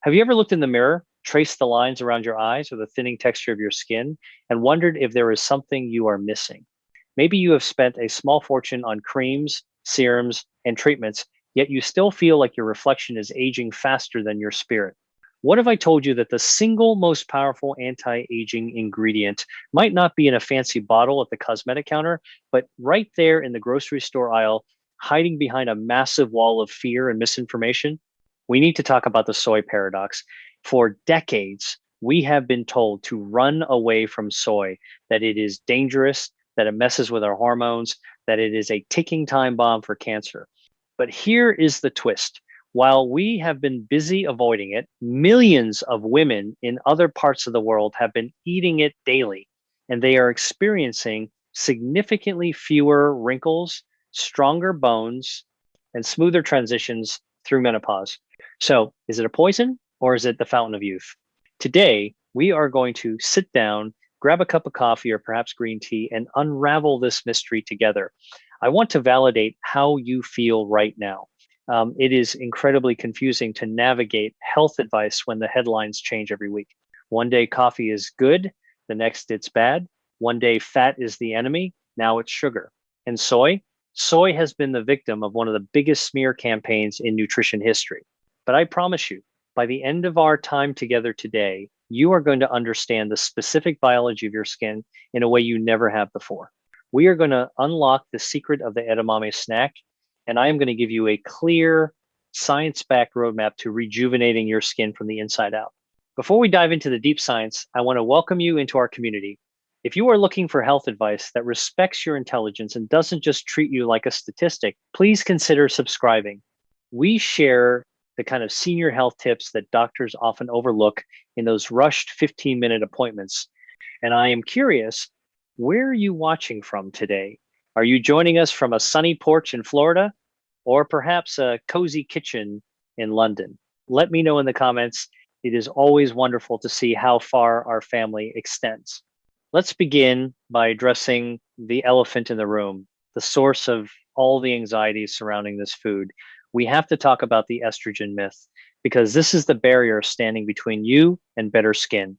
Have you ever looked in the mirror, traced the lines around your eyes or the thinning texture of your skin, and wondered if there is something you are missing? Maybe you have spent a small fortune on creams, serums, and treatments, yet you still feel like your reflection is aging faster than your spirit. What if I told you that the single most powerful anti-aging ingredient might not be in a fancy bottle at the cosmetic counter, but right there in the grocery store aisle, hiding behind a massive wall of fear and misinformation? We need to talk about the soy paradox. For decades, we have been told to run away from soy, that it is dangerous, that it messes with our hormones, that it is a ticking time bomb for cancer. But here is the twist. While we have been busy avoiding it, millions of women in other parts of the world have been eating it daily, and they are experiencing significantly fewer wrinkles, stronger bones, and smoother transitions through menopause. So, is it a poison or is it the fountain of youth? Today, we are going to sit down, grab a cup of coffee or perhaps green tea, and unravel this mystery together. I want to validate how you feel right now. It is incredibly confusing to navigate health advice when the headlines change every week. One day coffee is good, the next it's bad. One day fat is the enemy, now it's sugar. And soy? Soy has been the victim of one of the biggest smear campaigns in nutrition history. But I promise you, by the end of our time together today, you are going to understand the specific biology of your skin in a way you never have before. We are going to unlock the secret of the edamame snack, and I am going to give you a clear, science-backed roadmap to rejuvenating your skin from the inside out. Before we dive into the deep science, I want to welcome you into our community. If you are looking for health advice that respects your intelligence and doesn't just treat you like a statistic, please consider subscribing. We share the kind of senior health tips that doctors often overlook in those rushed 15-minute appointments. And I am curious, where are you watching from today? Are you joining us from a sunny porch in Florida or perhaps a cozy kitchen in London? Let me know in the comments. It is always wonderful to see how far our family extends. Let's begin by addressing the elephant in the room, the source of all the anxiety surrounding this food. We have to talk about the estrogen myth because this is the barrier standing between you and better skin.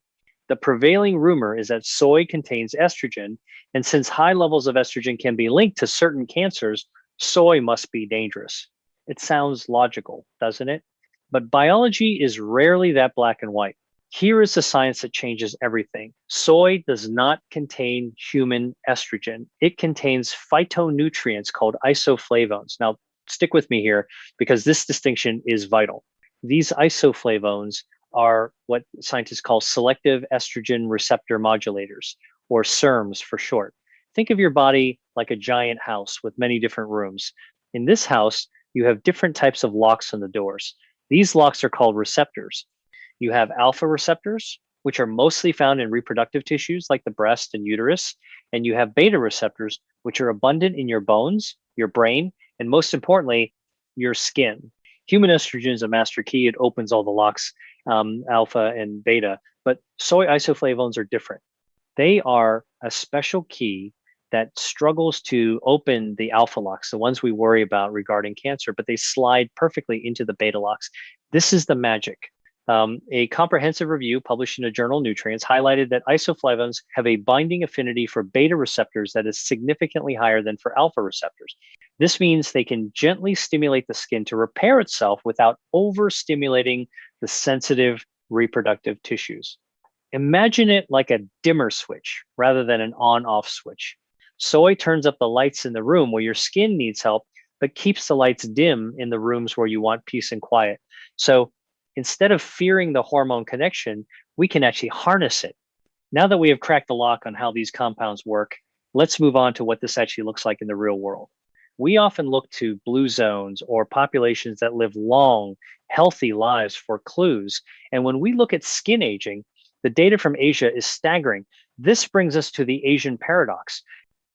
The prevailing rumor is that soy contains estrogen, and since high levels of estrogen can be linked to certain cancers, soy must be dangerous. It sounds logical, doesn't it? But biology is rarely that black and white. Here is the science that changes everything. Soy does not contain human estrogen. It contains phytonutrients called isoflavones. Now, stick with me here because this distinction is vital. These isoflavones are what scientists call selective estrogen receptor modulators, or SERMs for short. Think of your body like a giant house with many different rooms. In this house, you have different types of locks on the doors. These locks are called receptors. You have alpha receptors, which are mostly found in reproductive tissues like the breast and uterus, and you have beta receptors, which are abundant in your bones, your brain, and most importantly, your skin. Human estrogen is a master key. It opens all the locks, alpha and beta, but soy isoflavones are different. They are a special key that struggles to open the alpha locks, the ones we worry about regarding cancer, but they slide perfectly into the beta locks. This is the magic. A comprehensive review published in a journal, Nutrients, highlighted that isoflavones have a binding affinity for beta receptors that is significantly higher than for alpha receptors. This means they can gently stimulate the skin to repair itself without overstimulating the sensitive reproductive tissues. Imagine it like a dimmer switch rather than an on-off switch. Soy turns up the lights in the room where your skin needs help, but keeps the lights dim in the rooms where you want peace and quiet. So instead of fearing the hormone connection, we can actually harness it. Now that we have cracked the lock on how these compounds work, let's move on to what this actually looks like in the real world. We often look to blue zones or populations that live long, healthy lives for clues. And when we look at skin aging, the data from Asia is staggering. This brings us to the Asian paradox.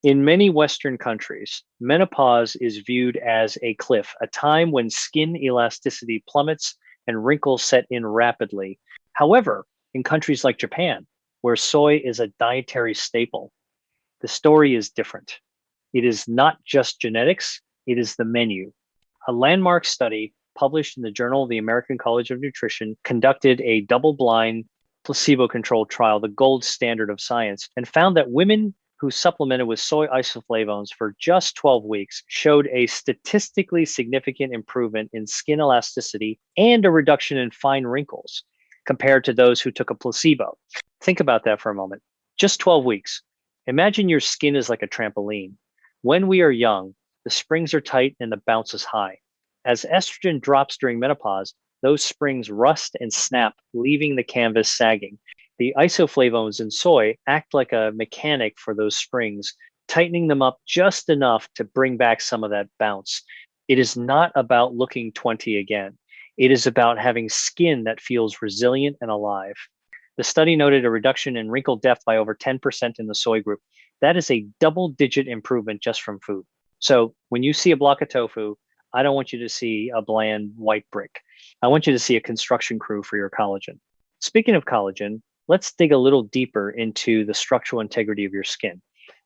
In many Western countries, menopause is viewed as a cliff, a time when skin elasticity plummets and wrinkles set in rapidly. However, in countries like Japan, where soy is a dietary staple, the story is different. It is not just genetics, it is the menu. A landmark study published in the Journal of the American College of Nutrition, conducted a double-blind placebo-controlled trial, the gold standard of science, and found that women who supplemented with soy isoflavones for just 12 weeks showed a statistically significant improvement in skin elasticity and a reduction in fine wrinkles compared to those who took a placebo. Think about that for a moment. Just 12 weeks. Imagine your skin is like a trampoline. When we are young, the springs are tight and the bounce is high. As estrogen drops during menopause, those springs rust and snap, leaving the canvas sagging. The isoflavones in soy act like a mechanic for those springs, tightening them up just enough to bring back some of that bounce. It is not about looking 20 again. It is about having skin that feels resilient and alive. The study noted a reduction in wrinkle depth by over 10% in the soy group. That is a double-digit improvement just from food. So when you see a block of tofu, I don't want you to see a bland white brick. I want you to see a construction crew for your collagen. Speaking of collagen, let's dig a little deeper into the structural integrity of your skin.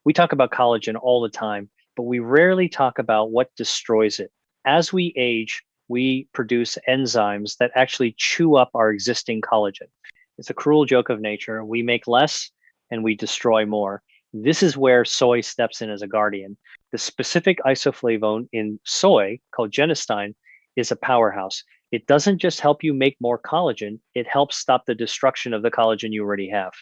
We talk about collagen all the time, but we rarely talk about what destroys it. As we age, we produce enzymes that actually chew up our existing collagen. It's a cruel joke of nature. We make less and we destroy more. This is where soy steps in as a guardian. The specific isoflavone in soy, called genistein, is a powerhouse. It doesn't just help you make more collagen, it helps stop the destruction of the collagen you already have.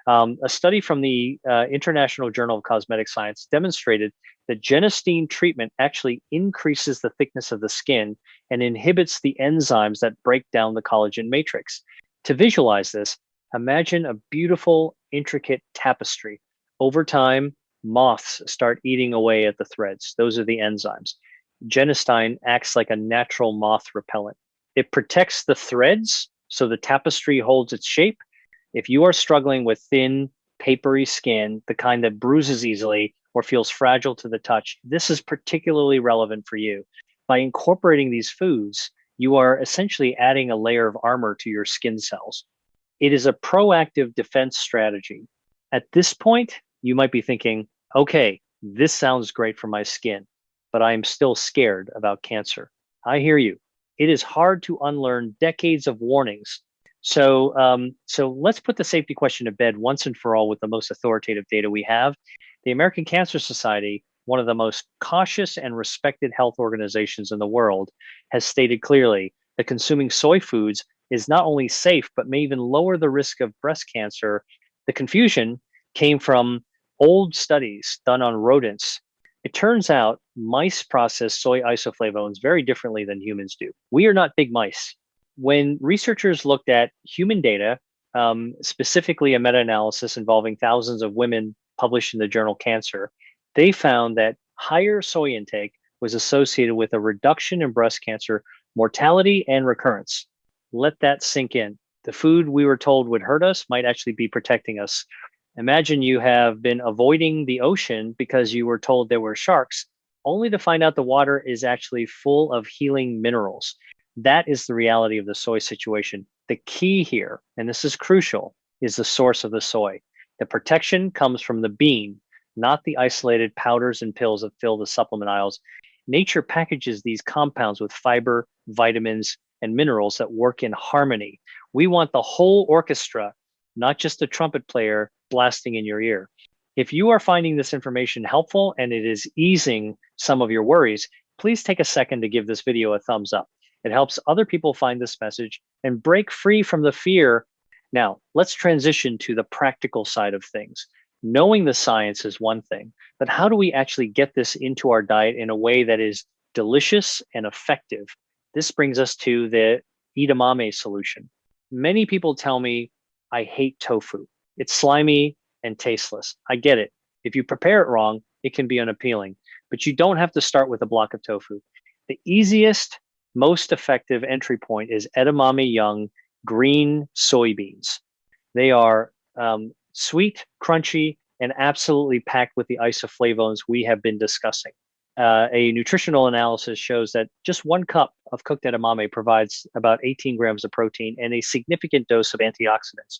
A study from the International Journal of Cosmetic Science demonstrated that genistein treatment actually increases the thickness of the skin and inhibits the enzymes that break down the collagen matrix. To visualize this, imagine a beautiful, intricate tapestry. Over time, moths start eating away at the threads. Those are the enzymes. Genistein acts like a natural moth repellent. It protects the threads so the tapestry holds its shape. If you are struggling with thin, papery skin, the kind that bruises easily or feels fragile to the touch, this is particularly relevant for you. By incorporating these foods, you are essentially adding a layer of armor to your skin cells. It is a proactive defense strategy. At this point, you might be thinking, okay, this sounds great for my skin, but I am still scared about cancer. I hear you. It is hard to unlearn decades of warnings. So let's put the safety question to bed once and for all with the most authoritative data we have. The American Cancer Society, one of the most cautious and respected health organizations in the world, has stated clearly that consuming soy foods is not only safe, but may even lower the risk of breast cancer. The confusion came from old studies done on rodents. It turns out mice process soy isoflavones very differently than humans do. We are not big mice. When researchers looked at human data, specifically a meta-analysis involving thousands of women published in the journal Cancer, they found that higher soy intake was associated with a reduction in breast cancer mortality and recurrence. Let that sink in. The food we were told would hurt us might actually be protecting us. Imagine you have been avoiding the ocean because you were told there were sharks, only to find out the water is actually full of healing minerals. That is the reality of the soy situation. The key here, and this is crucial, is the source of the soy. The protection comes from the bean, not the isolated powders and pills that fill the supplement aisles. Nature packages these compounds with fiber, vitamins, and minerals that work in harmony. We want the whole orchestra, not just a trumpet player blasting in your ear. If you are finding this information helpful and it is easing some of your worries, please take a second to give this video a thumbs up. It helps other people find this message and break free from the fear. Now, let's transition to the practical side of things. Knowing the science is one thing, but how do we actually get this into our diet in a way that is delicious and effective? This brings us to the edamame solution. Many people tell me, I hate tofu. It's slimy and tasteless. I get it. If you prepare it wrong, it can be unappealing, but you don't have to start with a block of tofu. The easiest, most effective entry point is edamame young green soybeans. They are sweet, crunchy, and absolutely packed with the isoflavones we have been discussing. A nutritional analysis shows that just 1 cup of cooked edamame provides about 18 grams of protein and a significant dose of antioxidants.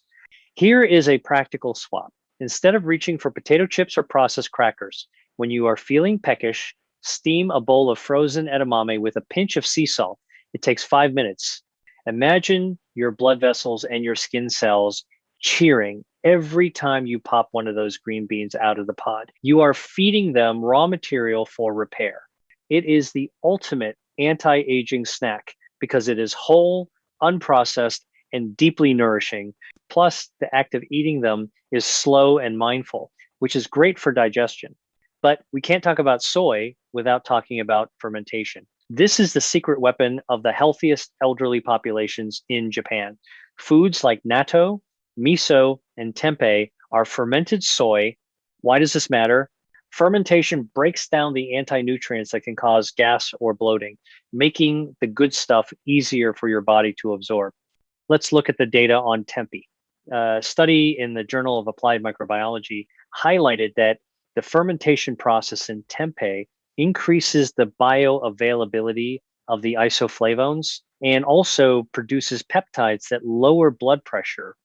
Here is a practical swap. Instead of reaching for potato chips or processed crackers, when you are feeling peckish, steam a bowl of frozen edamame with a pinch of sea salt It takes 5 minutes. Imagine your blood vessels and your skin cells cheering every time you pop one of those green beans out of the pod. You are feeding them raw material for repair. It is the ultimate anti-aging snack because it is whole, unprocessed, and deeply nourishing. Plus, the act of eating them is slow and mindful, which is great for digestion. But we can't talk about soy without talking about fermentation. This is the secret weapon of the healthiest elderly populations in Japan. Foods like natto, miso, and tempeh are fermented soy. Why does this matter? Fermentation breaks down the anti-nutrients that can cause gas or bloating, making the good stuff easier for your body to absorb. Let's look at the data on tempeh. A study in the Journal of Applied Microbiology highlighted that the fermentation process in tempeh increases the bioavailability of the isoflavones and also produces peptides that lower blood pressure.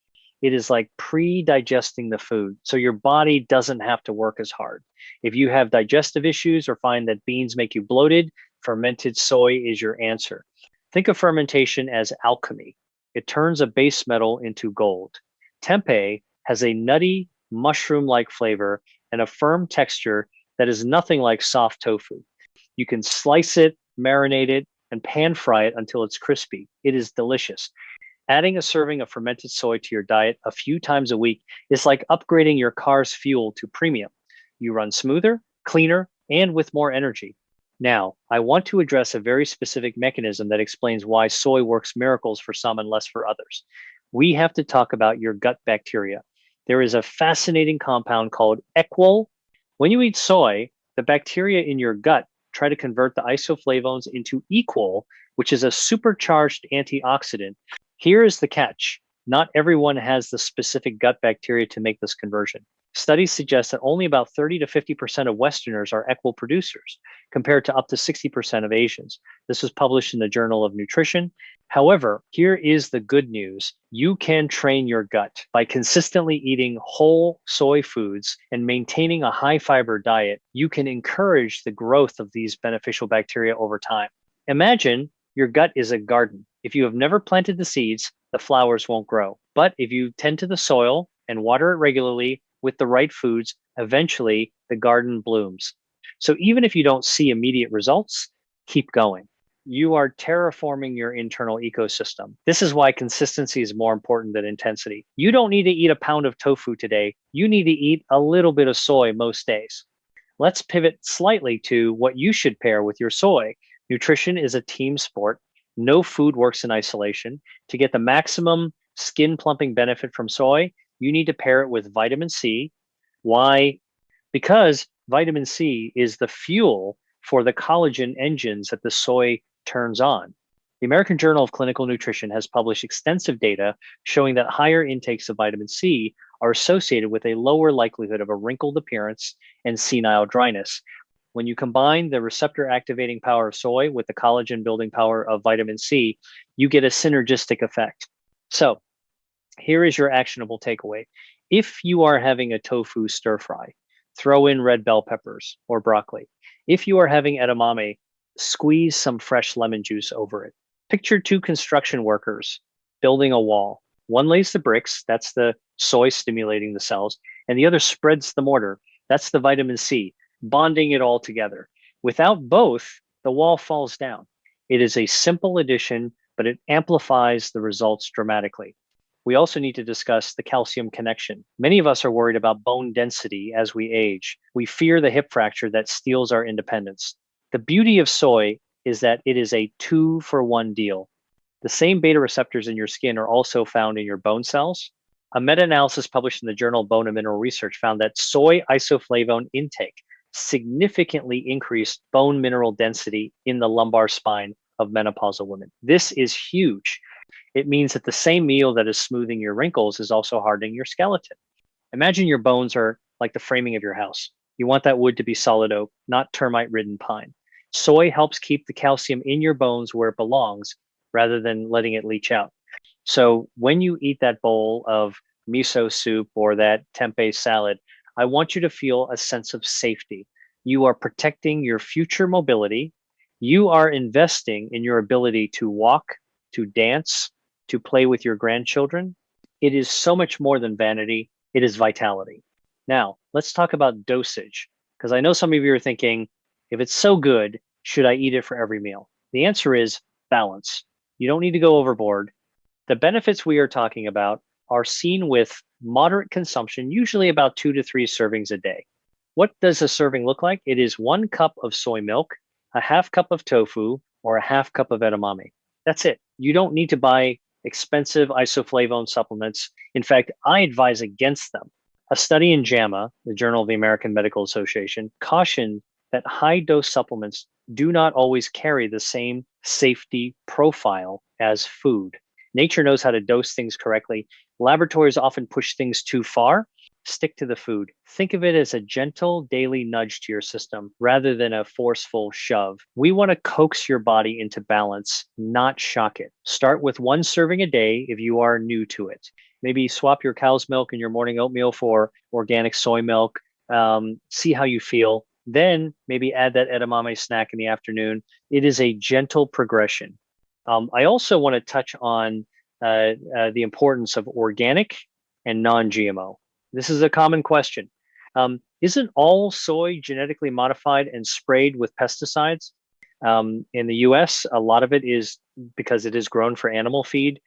It is like pre-digesting the food, so your body doesn't have to work as hard. If you have digestive issues or find that beans make you bloated, fermented soy is your answer. Think of fermentation as alchemy. It turns a base metal into gold. Tempeh has a nutty, mushroom-like flavor and a firm texture that is nothing like soft tofu. You can slice it, marinate it, and pan fry it until it's crispy. It is delicious. Adding a serving of fermented soy to your diet a few times a week is like upgrading your car's fuel to premium. You run smoother, cleaner, and with more energy. Now, I want to address a very specific mechanism that explains why soy works miracles for some and less for others. We have to talk about your gut bacteria. There is a fascinating compound called equol. When you eat soy, the bacteria in your gut try to convert the isoflavones into equol, which is a supercharged antioxidant. Here is the catch. Not everyone has the specific gut bacteria to make this conversion. Studies suggest that only about 30 to 50% of Westerners are equol producers, compared to up to 60% of Asians. This was published in the Journal of Nutrition. However, here is the good news. You can train your gut by consistently eating whole soy foods and maintaining a high fiber diet. You can encourage the growth of these beneficial bacteria over time. Imagine your gut is a garden. If you have never planted the seeds, the flowers won't grow. But if you tend to the soil and water it regularly with the right foods, eventually the garden blooms. So even if you don't see immediate results, keep going. You are terraforming your internal ecosystem. This is why consistency is more important than intensity. You don't need to eat a pound of tofu today. You need to eat a little bit of soy most days. Let's pivot slightly to what you should pair with your soy. Nutrition is a team sport. No food works in isolation. To get the maximum skin plumping benefit from soy, you need to pair it with vitamin C. Why? Because vitamin C is the fuel for the collagen engines that the soy turns on. The American Journal of Clinical Nutrition has published extensive data showing that higher intakes of vitamin C are associated with a lower likelihood of a wrinkled appearance and senile dryness. When you combine the receptor activating power of soy with the collagen building power of vitamin C, you get a synergistic effect. So here is your actionable takeaway. If you are having a tofu stir fry, throw in red bell peppers or broccoli. If you are having edamame, squeeze some fresh lemon juice over it. Picture two construction workers building a wall. One lays the bricks, that's the soy stimulating the cells, and the other spreads the mortar, that's the vitamin C, bonding it all together. Without both, the wall falls down. It is a simple addition, but it amplifies the results dramatically. We also need to discuss the calcium connection. Many of us are worried about bone density as we age. We fear the hip fracture that steals our independence. The beauty of soy is that it is a 2-for-1 deal. The same beta receptors in your skin are also found in your bone cells. A meta-analysis published in the Journal of Bone and Mineral Research found that soy isoflavone intake significantly increased bone mineral density in the lumbar spine of menopausal women. This is huge. It means that the same meal that is smoothing your wrinkles is also hardening your skeleton. Imagine your bones are like the framing of your house. You want that wood to be solid oak, not termite-ridden pine. Soy helps keep the calcium in your bones where it belongs rather than letting it leach out. So when you eat that bowl of miso soup or that tempeh salad, I want you to feel a sense of safety. You are protecting your future mobility. You are investing in your ability to walk, to dance, to play with your grandchildren. It is so much more than vanity, it is vitality. Now, let's talk about dosage, because I know some of you are thinking, if it's so good, should I eat it for every meal? The answer is balance. You don't need to go overboard. The benefits we are talking about are seen with moderate consumption, usually about 2 to 3 servings a day. What does a serving look like? It is 1 cup of soy milk, a half cup of tofu, or a half cup of edamame. That's it. You don't need to buy expensive isoflavone supplements. In fact, I advise against them. A study in JAMA, the Journal of the American Medical Association, cautioned that high dose supplements do not always carry the same safety profile as food. Nature knows how to dose things correctly. Laboratories often push things too far. Stick to the food. Think of it as a gentle daily nudge to your system rather than a forceful shove. We want to coax your body into balance, not shock it. Start with 1 serving a day if you are new to it. Maybe swap your cow's milk and your morning oatmeal for organic soy milk. See how you feel. Then maybe add that edamame snack in the afternoon. It is a gentle progression. I also want to touch on the importance of organic and non-GMO. This is a common question. Isn't all soy genetically modified and sprayed with pesticides? In the US, a lot of it is because it is grown for animal feed,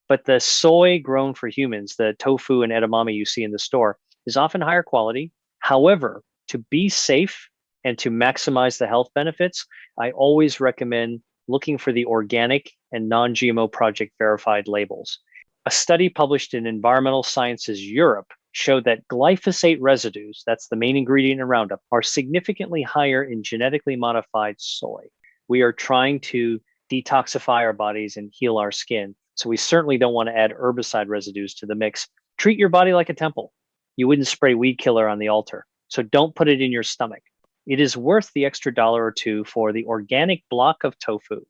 but the soy grown for humans, the tofu and edamame you see in the store, is often higher quality. However, to be safe and to maximize the health benefits, I always recommend looking for the organic and non-GMO project verified labels. A study published in Environmental Sciences Europe showed that glyphosate residues, that's the main ingredient in Roundup, are significantly higher in genetically modified soy. We are trying to detoxify our bodies and heal our skin. So we certainly don't want to add herbicide residues to the mix. Treat your body like a temple. You wouldn't spray weed killer on the altar. So don't put it in your stomach. It is worth the extra dollar or two for the organic block of tofu.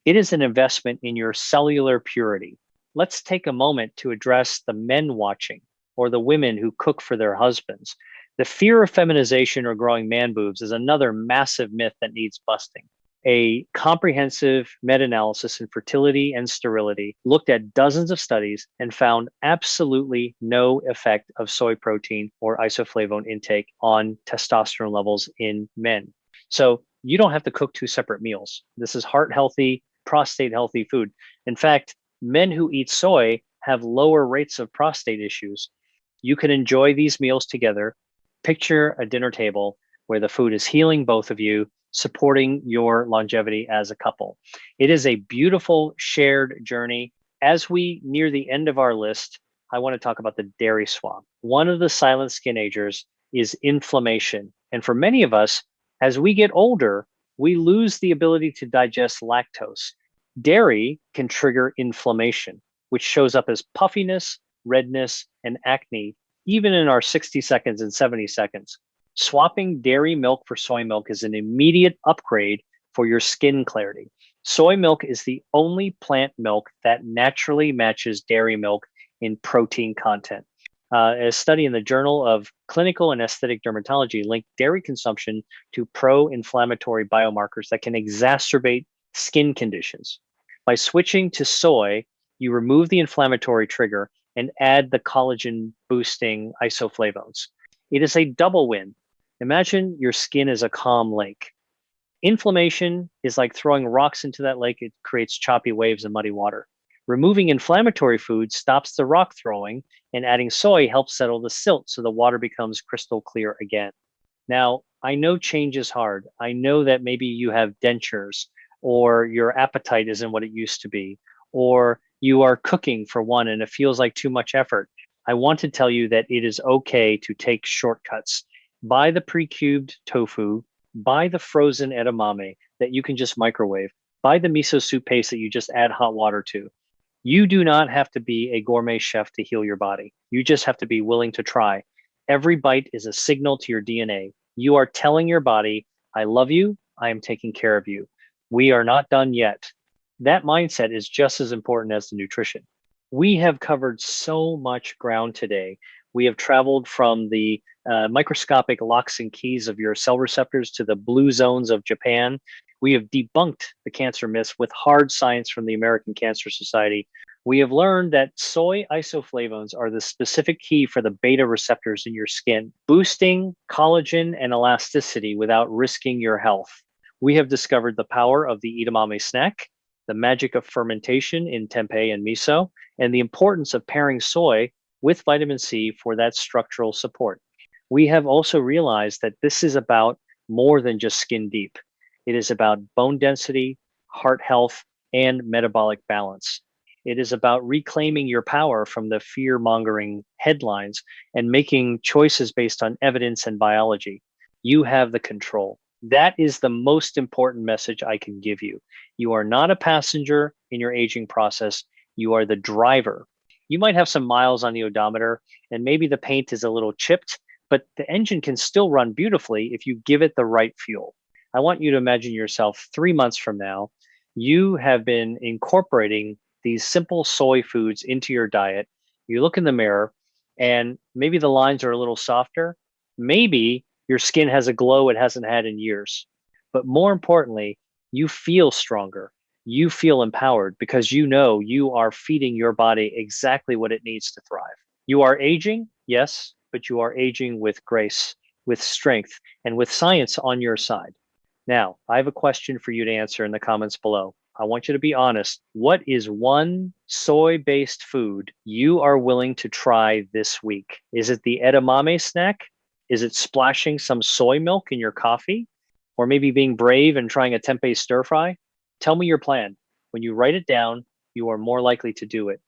It is an investment in your cellular purity. Let's take a moment to address the men watching or the women who cook for their husbands. The fear of feminization or growing man boobs is another massive myth that needs busting. A comprehensive meta-analysis in fertility and sterility looked at dozens of studies and found absolutely no effect of soy protein or isoflavone intake on testosterone levels in men. So you don't have to cook 2 separate meals. This is heart healthy, prostate healthy food. In fact, men who eat soy have lower rates of prostate issues. You can enjoy these meals together. Picture a dinner table where the food is healing both of you, supporting your longevity as a couple. It is a beautiful shared journey. As we near the end of our list, I want to talk about the dairy swap. One of the silent skin agers is inflammation. And for many of us, as we get older, we lose the ability to digest lactose. Dairy can trigger inflammation, which shows up as puffiness, redness, and acne, even in our 60 seconds and 70 seconds. Swapping dairy milk for soy milk is an immediate upgrade for your skin clarity. Soy milk is the only plant milk that naturally matches dairy milk in protein content. A study in the Journal of Clinical and Aesthetic Dermatology linked dairy consumption to pro-inflammatory biomarkers that can exacerbate skin conditions. By switching to soy, you remove the inflammatory trigger and add the collagen boosting isoflavones. It is a double win. Imagine your skin is a calm lake. Inflammation is like throwing rocks into that lake. It creates choppy waves and muddy water. Removing inflammatory food stops the rock throwing, and adding soy helps settle the silt so the water becomes crystal clear again. Now, I know change is hard. I know that maybe you have dentures, or your appetite isn't what it used to be, or you are cooking for one and it feels like too much effort. I want to tell you that it is okay to take shortcuts. Buy the pre-cubed tofu, buy the frozen edamame that you can just microwave, buy the miso soup paste that you just add hot water to. You do not have to be a gourmet chef to heal your body. You just have to be willing to try. Every bite is a signal to your DNA. You are telling your body, I love you, I am taking care of you. We are not done yet. That mindset is just as important as the nutrition. We have covered so much ground today. We have traveled from the microscopic locks and keys of your cell receptors to the blue zones of Japan. We have debunked the cancer myths with hard science from the American Cancer Society. We have learned that soy isoflavones are the specific key for the beta receptors in your skin, boosting collagen and elasticity without risking your health. We have discovered the power of the edamame snack, the magic of fermentation in tempeh and miso, and the importance of pairing soy with vitamin C for that structural support. We have also realized that this is about more than just skin deep. It is about bone density, heart health, and metabolic balance. It is about reclaiming your power from the fear mongering headlines and making choices based on evidence and biology. You have the control. That is the most important message I can give you. You are not a passenger in your aging process. You are the driver. You might have some miles on the odometer, and maybe the paint is a little chipped, but the engine can still run beautifully if you give it the right fuel. I want you to imagine yourself 3 months from now. You have been incorporating these simple soy foods into your diet. You look in the mirror, and maybe the lines are a little softer. Maybe your skin has a glow it hasn't had in years. But more importantly, you feel stronger. You feel empowered because you know you are feeding your body exactly what it needs to thrive. You are aging, yes, but you are aging with grace, with strength, and with science on your side. Now, I have a question for you to answer in the comments below. I want you to be honest. What is one soy based food you are willing to try this week? Is it the edamame snack? Is it splashing some soy milk in your coffee? Or maybe being brave and trying a tempeh stir fry? Tell me your plan. When you write it down, you are more likely to do it.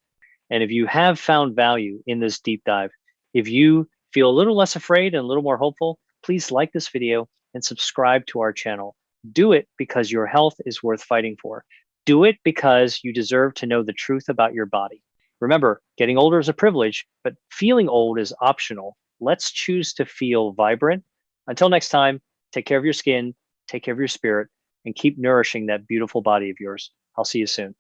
And if you have found value in this deep dive, if you feel a little less afraid and a little more hopeful, please like this video and subscribe to our channel. Do it because your health is worth fighting for. Do it because you deserve to know the truth about your body. Remember, getting older is a privilege, but feeling old is optional. Let's choose to feel vibrant. Until next time, take care of your skin, take care of your spirit, and keep nourishing that beautiful body of yours. I'll see you soon.